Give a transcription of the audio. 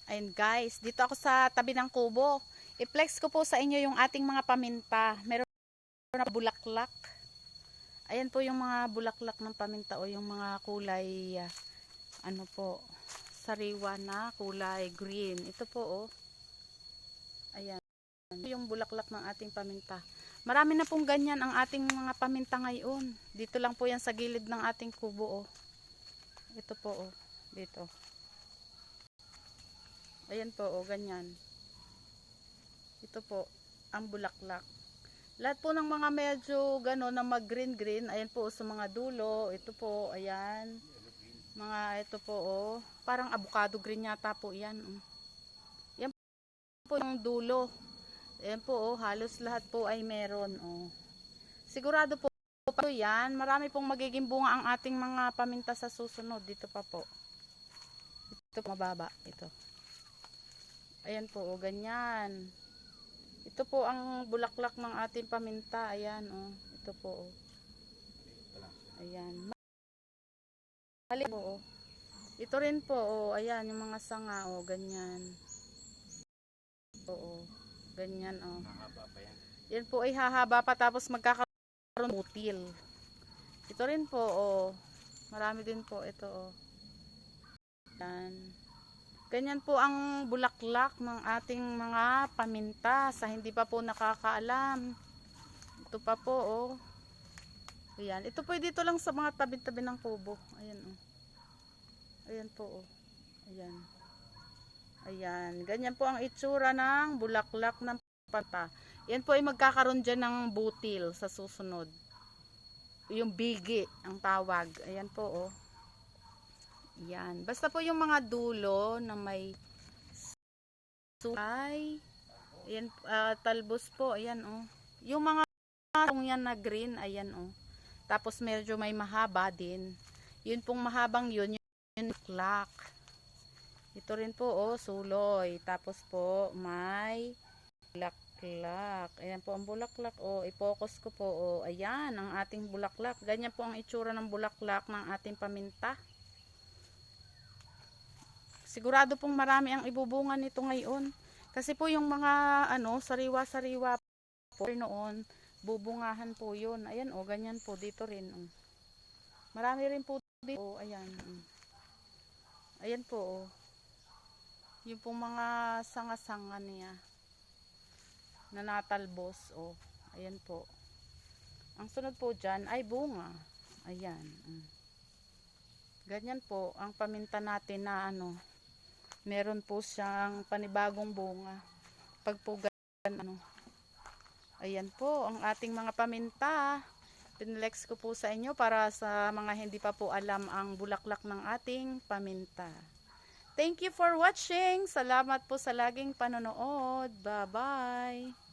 Ayun guys, dito ako sa tabi ng kubo. I-flex ko po sa inyo yung ating mga paminta. Meron na bulaklak. Ayan po yung mga bulaklak ng paminta o yung mga kulay ano po, sariwa na kulay green. Ito po oh. Ayan. Ito yung bulaklak ng ating paminta. Marami na pong ganyan ang ating mga paminta ngayon. Dito lang po yan sa gilid ng ating kubo oh. Ito po oh. Dito. Ayan po oh, ganyan. Ito po ang bulaklak. Lahat po ng mga medyo gano'n na mag-green-green, ayan po sa mga dulo, ito po, ayan. Mga ito po, oh, parang avocado green yata po yan. Yan po yung dulo. Ayan po, oh, halos lahat po ay meron. Oh. Sigurado po yan, marami pong magiging bunga ang ating mga paminta sa susunod. Dito pa po. Ito po, mababa. Ito. Ayan po, oh, ganyan. Ito po ang bulaklak ng ating paminta. Ayan, oh. Ito po, oh. Ayan. Mali po, oh. Ito rin po, oh. Ayan, yung mga sanga, oh. Ganyan. Oo. Ganyan, oh. Yan po ay hahaba pa tapos magkakaroon butil. Ito rin po, oh. Marami din po ito, oh. Ayan. Ganyan po ang bulaklak ng ating mga paminta sa hindi pa po nakakaalam. Ito pa po, oh. Ayan. Ito po dito lang sa mga tabi-tabi ng kubo. Ayan, oh. Ayan po, oh. Ayan. Ayan. Ganyan po ang itsura ng bulaklak ng paminta. Yan po ay magkakaroon dyan ng butil sa susunod. Yung bigi ang tawag. Ayan po, oh. Yan. Basta po yung mga dulo na may sulay. Ayan, talbos po. Ayan, oh. Yung mga yan na green, ayan, oh. Tapos medyo may mahaba din. Yun pong mahabang yun, yung bulaklak. Ito rin po, oh, suloy. Tapos po, may bulaklak. Ayan po ang bulaklak, oh. I-focus ko po, oh. Ayan, ang ating bulaklak. Ganyan po ang itsura ng bulaklak ng ating paminta. Sigurado pong marami ang ibubunga nito ngayon. Kasi po yung mga ano, sariwa-sariwa po noon, bubungahan po yun. Ayan o, oh, ganyan po dito rin. Oh. Marami rin po dito. Oh, ayan. Ayan po. Oh. Yung pong mga sanga-sanga niya na natalbos. Oh. Ayan po. Ang sunod po dyan ay bunga. Ayan. Ganyan po ang paminta natin na ano, meron po siyang panibagong bunga. Pag po ganun, ano. Ayan po, ang ating mga paminta. Pinlex ko po sa inyo para sa mga hindi pa po alam ang bulaklak ng ating paminta. Thank you for watching. Salamat po sa laging panonood. Bye-bye.